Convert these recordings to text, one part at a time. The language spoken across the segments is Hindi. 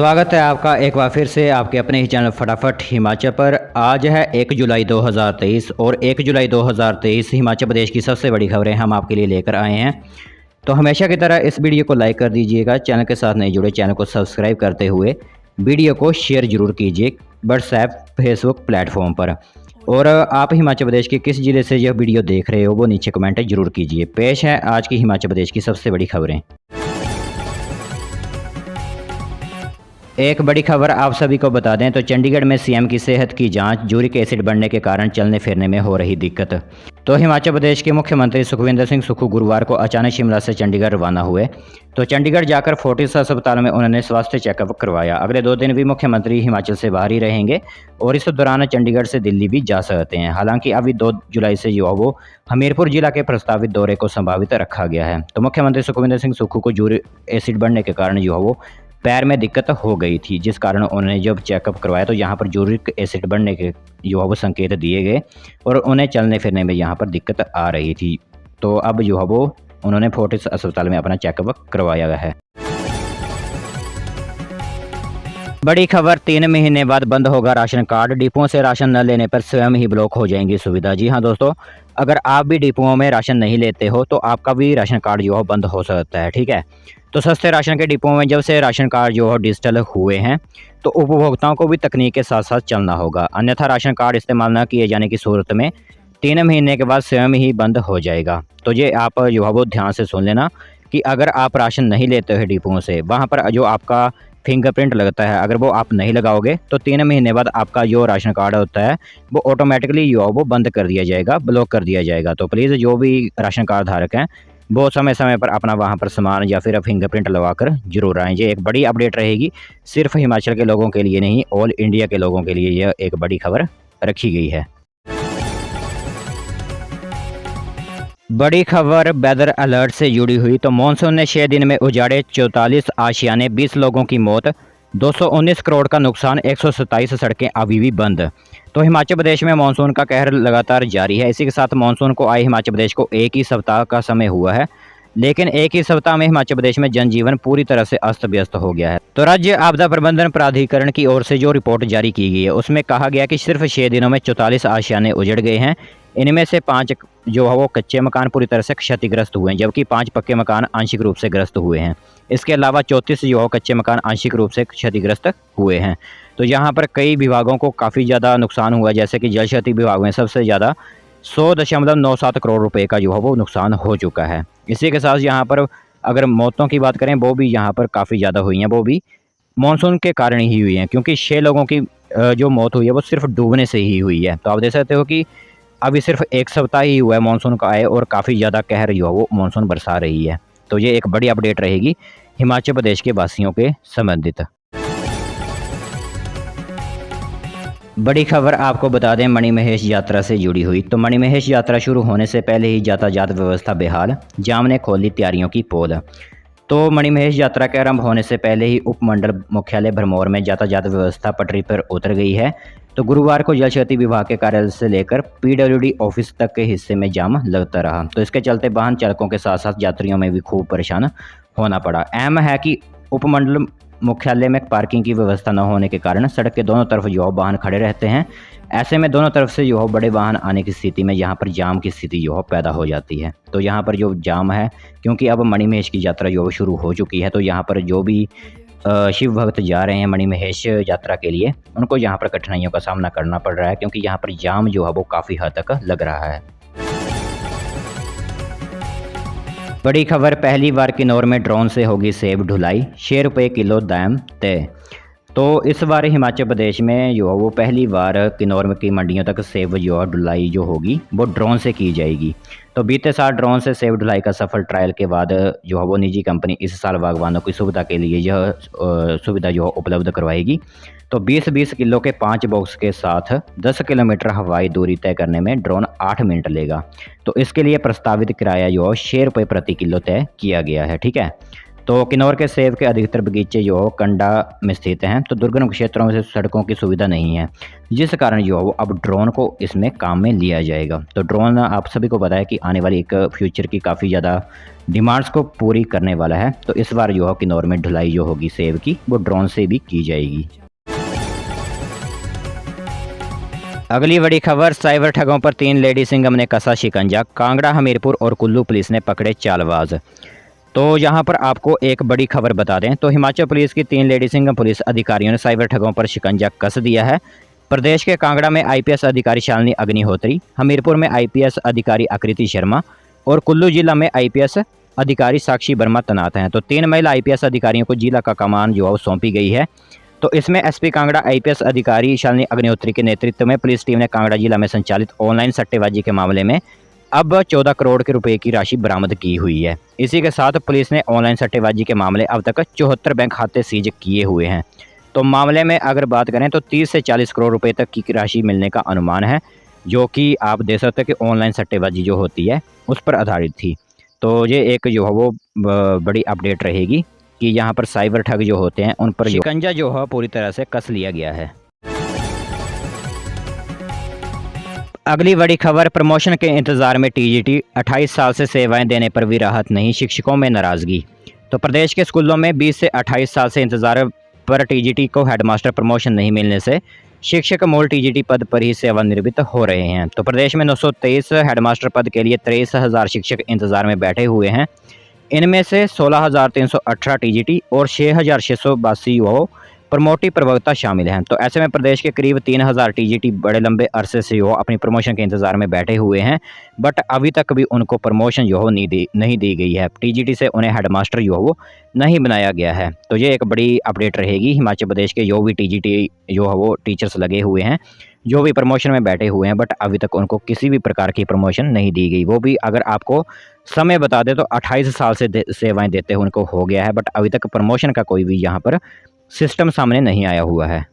स्वागत है आपका एक बार फिर से आपके अपने ही चैनल फटाफट हिमाचल पर। आज है 1 जुलाई 2023 और 1 जुलाई 2023 हिमाचल प्रदेश की सबसे बड़ी खबरें हम आपके लिए लेकर आए हैं। तो हमेशा की तरह इस वीडियो को लाइक कर दीजिएगा, चैनल के साथ नहीं जुड़े चैनल को सब्सक्राइब करते हुए वीडियो को शेयर जरूर कीजिए व्हाट्सएप फेसबुक प्लेटफॉर्म पर। और आप हिमाचल प्रदेश के किस ज़िले से यह वीडियो देख रहे हो वो नीचे कमेंट जरूर कीजिए। पेश है आज की हिमाचल प्रदेश की सबसे बड़ी खबरें। एक बड़ी खबर आप सभी को बता दें तो चंडीगढ़ में सीएम की सेहत की जांच, यूरिक एसिड बढ़ने के कारण चलने फिरने में हो रही दिक्कत। तो हिमाचल प्रदेश के मुख्यमंत्री सुखविंदर सिंह सुक्खू गुरुवार को अचानक शिमला से चंडीगढ़ रवाना हुए। तो चंडीगढ़ जाकर फोर्टिस अस्पताल में उन्होंने स्वास्थ्य चेकअप करवाया। अगले 2 दिन भी मुख्यमंत्री हिमाचल से बाहर ही रहेंगे और इस दौरान चंडीगढ़ से दिल्ली भी जा सकते हैं। हालांकि अभी 2 जुलाई से जो वो हमीरपुर जिला के प्रस्तावित दौरे को संभावित रखा गया है। तो मुख्यमंत्री सुखविंदर सिंह सुक्खू को यूरिक एसिड बढ़ने के कारण जो वो पैर में दिक्कत हो गई थी, जिस कारण उन्होंने जब चेकअप करवाया तो यहाँ पर यूरिक एसिड बढ़ने के जो है वो संकेत दिए गए और उन्हें चलने फिरने में यहाँ पर दिक्कत आ रही थी। तो अब जो है वो उन्होंने फोर्टिस अस्पताल में अपना चेकअप करवाया गया है। बड़ी खबर, 3 महीने बाद बंद होगा राशन कार्ड। डिपुओं से राशन न लेने पर स्वयं ही ब्लॉक हो जाएंगी सुविधा। जी हाँ दोस्तों, अगर आप भी डिपुओं में राशन नहीं लेते हो तो आपका भी राशन कार्ड जो है बंद हो सकता है। ठीक है, तो सस्ते राशन के डिपुओं में जब से राशन कार्ड जो है डिजिटल हुए हैं तो उपभोक्ताओं को भी तकनीक के साथ साथ चलना होगा, अन्यथा राशन कार्ड इस्तेमाल न किए जाने की सूरत में 3 महीने के बाद स्वयं ही बंद हो जाएगा। तो ये आप जो है वो ध्यान से सुन लेना कि अगर आप राशन नहीं लेते हो डिपुओं से, वहाँ पर जो आपका फिंगरप्रिंट लगता है, अगर वो आप नहीं लगाओगे तो 3 महीने बाद आपका जो राशन कार्ड होता है वो ऑटोमेटिकली जो वो बंद कर दिया जाएगा, ब्लॉक कर दिया जाएगा। तो प्लीज़ जो भी राशन कार्ड धारक हैं वो समय समय पर अपना वहाँ पर सामान या फिर फिंगरप्रिंट लगवाकर जरूर आएँ। ये एक बड़ी अपडेट रहेगी, सिर्फ हिमाचल के लोगों के लिए नहीं, ऑल इंडिया के लोगों के लिए यह एक बड़ी खबर रखी गई है। बड़ी खबर वेदर अलर्ट से जुड़ी हुई। तो मानसून ने 6 दिन में उजाड़े 44 आशियाने, 20 लोगों की मौत, 219 करोड़ का नुकसान, 127 सड़कें अभी भी बंद। तो हिमाचल प्रदेश में मानसून का कहर लगातार जारी है। इसी के साथ मानसून को आए हिमाचल प्रदेश को एक ही सप्ताह का समय हुआ है, लेकिन एक ही सप्ताह में हिमाचल प्रदेश में जनजीवन पूरी तरह से अस्त व्यस्त हो गया है। तो राज्य आपदा प्रबंधन प्राधिकरण की ओर से जो रिपोर्ट जारी की गई है उसमें कहा गया कि सिर्फ 6 दिनों में 44 आशियाने उजड़ गए हैं। इनमें से 5 जो है वो कच्चे मकान पूरी तरह से क्षतिग्रस्त हुए हैं, जबकि 5 पक्के मकान आंशिक रूप से ग्रस्त हुए हैं। इसके अलावा 34 जो है कच्चे मकान आंशिक रूप से क्षतिग्रस्त हुए हैं। तो यहाँ पर कई विभागों को काफ़ी ज़्यादा नुकसान हुआ, जैसे कि जल शक्ति विभाग में सबसे ज़्यादा 100.97 करोड़ रुपए का जो है वो नुकसान हो चुका है। इसी के साथ यहाँ पर अगर मौतों की बात करें वो भी यहाँ पर काफ़ी ज़्यादा हुई हैं, वो भी मानसून के कारण ही हुई हैं, क्योंकि 6 लोगों की जो मौत हुई है वो सिर्फ डूबने से ही हुई है। तो आप देख सकते हो कि अभी सिर्फ एक सप्ताह ही हुआ है मानसून का आए और काफ़ी ज़्यादा कहर जो है वो मानसून बरसा रही है। तो ये एक बड़ी अपडेट रहेगी हिमाचल प्रदेश के वासियों के संबंधित। बड़ी खबर आपको बता दें मणिमहेश यात्रा से जुड़ी हुई। तो मणिमहेश यात्रा शुरू होने से पहले ही यातायात व्यवस्था बेहाल, जाम ने खोली तैयारियों की पोल। तो मणिमहेश यात्रा के आरंभ होने से पहले ही उपमंडल मुख्यालय भरमौर में यातायात व्यवस्था पटरी पर उतर गई है। तो गुरुवार को जल शक्ति विभाग के कार्यालय से लेकर पीडब्ल्यूडी ऑफिस तक के हिस्से में जाम लगता रहा। तो इसके चलते वाहन चालकों के साथ साथ यात्रियों में भी खूब परेशान होना पड़ा। अहम है कि उपमंडल मुख्यालय में पार्किंग की व्यवस्था न होने के कारण सड़क के दोनों तरफ जो वाहन खड़े रहते हैं। ऐसे में दोनों तरफ से जो बड़े वाहन आने की स्थिति में यहाँ पर जाम की स्थिति जो पैदा हो जाती है। तो यहाँ पर जो जाम है, क्योंकि अब मणिमहेश की यात्रा जो शुरू हो चुकी है, तो यहाँ पर जो भी शिव भक्त जा रहे हैं मणिमहेश यात्रा के लिए, उनको यहाँ पर कठिनाइयों का सामना करना पड़ रहा है, क्योंकि यहाँ पर जाम जो है वो काफ़ी हद तक लग रहा है। बड़ी खबर, पहली बार किन्नौर में ड्रोन से होगी सेब ढुलाई, 6 रुपये किलो दाम तय। तो इस बार हिमाचल प्रदेश में जो है वो पहली बार किन्नौर में की मंडियों तक सेब जो है ढुलाई जो होगी वो ड्रोन से की जाएगी। तो बीते साल ड्रोन से सेब ढुलाई का सफल ट्रायल के बाद जो है वो निजी कंपनी इस साल बागवानों की सुविधा के लिए यह सुविधा जो है उपलब्ध करवाएगी। तो 20-20 किलो के 5 बॉक्स के साथ 10 किलोमीटर हवाई दूरी तय करने में ड्रोन 8 मिनट लेगा। तो इसके लिए प्रस्तावित किराया जो 6 रुपये प्रति किलो तय किया गया है। ठीक है, तो किन्नौर के सेब के अधिकतर बगीचे जो कंडा में स्थित हैं, तो दुर्गम क्षेत्रों में से सड़कों की सुविधा नहीं है, जिस कारण जो वो अब ड्रोन को इसमें काम में लिया जाएगा। तो ड्रोन आप सभी को पता है कि आने वाली एक फ्यूचर की काफ़ी ज़्यादा डिमांड्स को पूरी करने वाला है। तो इस बार जो है किन्नौर में ढुलाई जो होगी सेब की, वो ड्रोन से भी की जाएगी। अगली बड़ी खबर, साइबर ठगों पर 3 लेडी सिंघम ने कसा शिकंजा, कांगड़ा, हमीरपुर और कुल्लू पुलिस ने पकड़े चालबाज। तो यहाँ पर आपको एक बड़ी खबर बता दें, तो हिमाचल पुलिस की 3 लेडी सिंघम पुलिस अधिकारियों ने साइबर ठगों पर शिकंजा कस दिया है। प्रदेश के कांगड़ा में आईपीएस अधिकारी शालिनी अग्निहोत्री, हमीरपुर में आईपीएस अधिकारी आकृति शर्मा और कुल्लू जिला में आईपीएस अधिकारी साक्षी वर्मा तैनात हैं। तो 3 महिला आईपीएस अधिकारियों को जिला का कमान जो है सौंपी गई है। तो इसमें एसपी कांगड़ा आईपीएस अधिकारी शालिनी अग्निहोत्री के नेतृत्व में पुलिस टीम ने कांगड़ा जिला में संचालित ऑनलाइन सट्टेबाजी के मामले में अब 14 करोड़ के रुपए की राशि बरामद की हुई है। इसी के साथ पुलिस ने ऑनलाइन सट्टेबाजी के मामले अब तक 74 बैंक खाते सीज किए हुए हैं। तो मामले में अगर बात करें तो 30 से 40 करोड़ रुपए तक की राशि मिलने का अनुमान है, जो कि आप देख सकते हैं कि ऑनलाइन सट्टेबाजी जो होती है उस पर आधारित थी। तो ये एक जो है वो बड़ी अपडेट रहेगी कि यहाँ पर साइबर ठग जो होते हैं उन पर शिकंजा जो है पूरी तरह से कस लिया गया है। अगली बड़ी खबर, प्रमोशन के इंतजार में टीजीटी, 28 साल से सेवाएं देने पर भी राहत नहीं, शिक्षकों में नाराजगी। तो प्रदेश के स्कूलों में 20 से 28 साल से इंतजार पर टीजीटी को हेडमास्टर प्रमोशन नहीं मिलने से शिक्षक मूल टीजीटी पद पर ही सेवानिवृत्त हो रहे हैं। तो प्रदेश में 923 हेडमास्टर पद के लिए 23,000 शिक्षक इंतजार में बैठे हुए हैं। इनमें से 16,318 टीजीटी और 6,682 वो प्रमोटी प्रवक्ता शामिल हैं। तो ऐसे में प्रदेश के करीब 3,000 टीजीटी बड़े लंबे अरसे से वो अपनी प्रमोशन के इंतज़ार में बैठे हुए हैं, बट अभी तक भी उनको प्रमोशन जो हो नहीं दी गई है। टीजीटी से उन्हें हेडमास्टर जो वो नहीं बनाया गया है। तो ये एक बड़ी अपडेट रहेगी। हिमाचल प्रदेश के जो भी टीजीटी जो है वो टीचर्स लगे हुए हैं, जो भी प्रमोशन में बैठे हुए हैं, बट अभी तक उनको किसी भी प्रकार की प्रमोशन नहीं दी गई। वो भी अगर आपको समय बता दें तो 28 साल से सेवाएं देते हुए उनको हो गया है, बट अभी तक प्रमोशन का कोई भी यहाँ पर सिस्टम सामने नहीं आया हुआ है।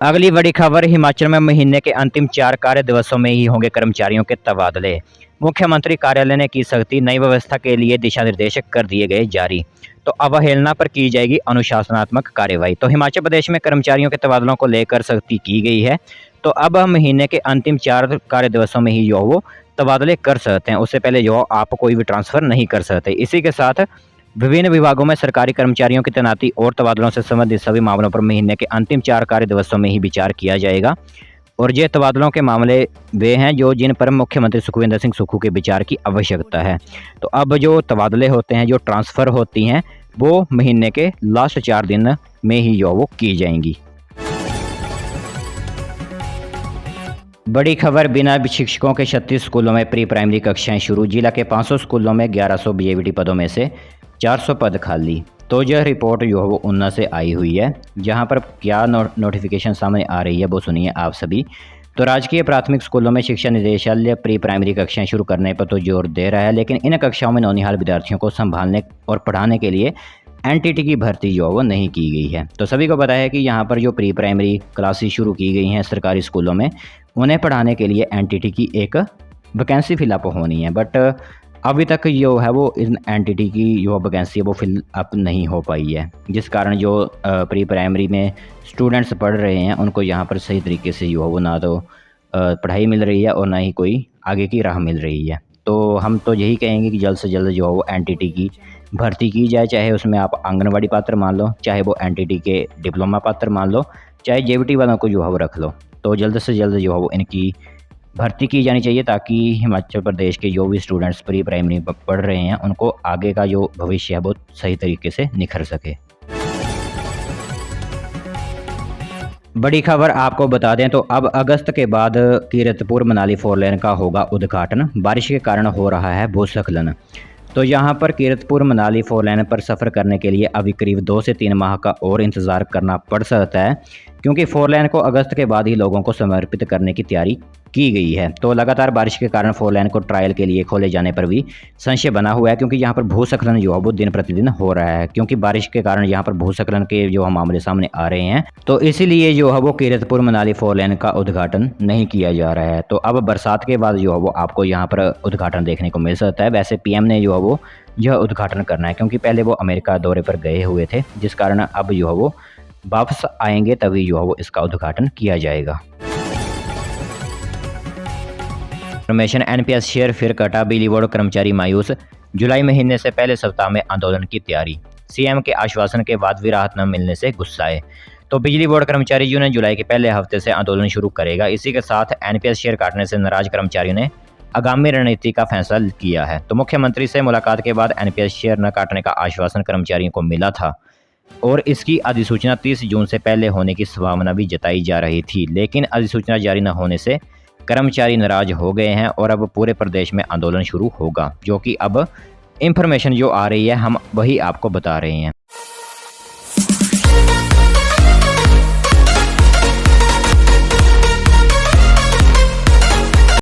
अगली बड़ी खबर, हिमाचल में महीने के अंतिम 4 कार्य दिवसों में ही होंगे कर्मचारियों के तबादले। मुख्यमंत्री कार्यालय ने की सख्ती, नई व्यवस्था के लिए दिशा निर्देश कर दिए गए जारी। तो अवहेलना पर की जाएगी अनुशासनात्मक कार्रवाई। तो हिमाचल प्रदेश में कर्मचारियों के तबादलों को लेकर सख्ती की गई है। तो अब हम महीने के अंतिम 4 कार्य दिवसों में ही जो वो तबादले कर सकते हैं, उससे पहले जो आप कोई भी ट्रांसफ़र नहीं कर सकते। इसी के साथ विभिन्न विभागों में सरकारी कर्मचारियों की तैनाती और तबादलों से संबंधित सभी मामलों पर महीने के अंतिम 4 कार्य दिवसों में ही विचार किया जाएगा। और ये तबादलों के मामले वे हैं जिन पर मुख्यमंत्री सुखविंदर सिंह सुक्खू के विचार की आवश्यकता है। तो अब जो तबादले होते हैं, जो ट्रांसफ़र होती हैं, वो महीने के लास्ट 4 दिन में ही जो वो की जाएंगी। बड़ी खबर, बिना शिक्षकों के 36 स्कूलों में प्री प्राइमरी कक्षाएं शुरू। जिला के 500 स्कूलों में 1100 बीएवीटी पदों में से 400 पद खाली। तो यह रिपोर्ट जो है वो ऊना से आई हुई है, जहां पर क्या नोटिफिकेशन सामने आ रही है वो सुनिए आप सभी। तो राजकीय प्राथमिक स्कूलों में शिक्षा निदेशालय प्री प्राइमरी कक्षाएं शुरू करने पर तो जोर दे रहा है, लेकिन इन कक्षाओं में नौनिहाल विद्यार्थियों को संभालने और पढ़ाने के लिए एनटीटी की भर्ती जो वो नहीं की गई है। तो सभी को पता है कि यहाँ पर जो प्री प्राइमरी क्लासेस शुरू की गई हैं सरकारी स्कूलों में, उन्हें पढ़ाने के लिए एनटीटी की एक वैकेंसी फिलअप होनी है, बट अभी तक जो है वो इन एनटीटी की जो वैकेंसी है वो फिलअप नहीं हो पाई है, जिस कारण जो प्री प्राइमरी में स्टूडेंट्स पढ़ रहे हैं उनको यहाँ पर सही तरीके से जो है वो ना तो पढ़ाई मिल रही है और ना ही कोई आगे की राह मिल रही है। तो हम तो यही कहेंगे कि जल्द से जल्द जो है वो एनटीटी की भर्ती की जाए, चाहे उसमें आप आंगनवाड़ी पात्र मान लो, चाहे वो एनटीटी के डिप्लोमा पात्र मान लो, चाहे जेबीटी वालों को जो है वो रख लो। तो जल्द से जल्द जो है वो इनकी भर्ती की जानी चाहिए, ताकि हिमाचल प्रदेश के जो भी स्टूडेंट्स प्री प्राइमरी पढ़ रहे हैं उनको आगे का जो भविष्य है वो सही तरीके से निखर सके। बड़ी खबर आपको बता दें तो अब अगस्त के बाद कीरतपुर मनाली 4 लेन का होगा उद्घाटन। बारिश के कारण हो रहा है भूस्खलन। तो यहाँ पर कीरतपुर मनाली 4 लेन पर सफ़र करने के लिए अभी करीब 2 से 3 माह का और इंतज़ार करना पड़ सकता है, क्योंकि 4 लेन को अगस्त के बाद ही लोगों को समर्पित करने की तैयारी की गई है। तो लगातार बारिश के कारण 4 लेन को ट्रायल के लिए खोले जाने पर भी संशय बना हुआ है, क्योंकि यहाँ पर भूस्खलन जो है वो दिन प्रतिदिन हो रहा है, क्योंकि बारिश के कारण यहाँ पर भूस्खलन के जो मामले सामने आ रहे हैं। तो इसीलिए जो है वो कीरतपुर मनाली 4 लेन का उद्घाटन नहीं किया जा रहा है। तो अब बरसात के बाद जो है वो आपको यहाँ पर उद्घाटन देखने को मिल सकता है। वैसे पीएम ने जो है वो यह उद्घाटन करना है, क्योंकि पहले वो अमेरिका दौरे पर गए हुए थे, जिस कारण अब जो है वो वापस आएंगे तभी जो है वो इसका उद्घाटन किया जाएगा। इन्फॉर्मेशन एनपीएस शेयर फिर कटा, बिजली बोर्ड कर्मचारी मायूस, जुलाई महीने से पहले सप्ताह में आंदोलन की तैयारी, सीएम के आश्वासन के बाद भी राहत न मिलने से गुस्साए। तो बिजली बोर्ड कर्मचारी यूनियन जुलाई के पहले हफ्ते से आंदोलन शुरू करेगा। इसी के साथ एनपीएस शेयर काटने से नाराज कर्मचारियों ने आगामी रणनीति का फैसला किया है। तो मुख्यमंत्री से मुलाकात के बाद एनपीएस शेयर न काटने का आश्वासन कर्मचारियों को मिला था और इसकी अधिसूचना 30 जून से पहले होने की संभावना भी जताई जा रही थी, लेकिन अधिसूचना जारी न होने से कर्मचारी नाराज हो गए हैं और अब पूरे प्रदेश में आंदोलन शुरू होगा, जो कि अब इंफॉर्मेशन जो आ रही है हम वही आपको बता रहे हैं।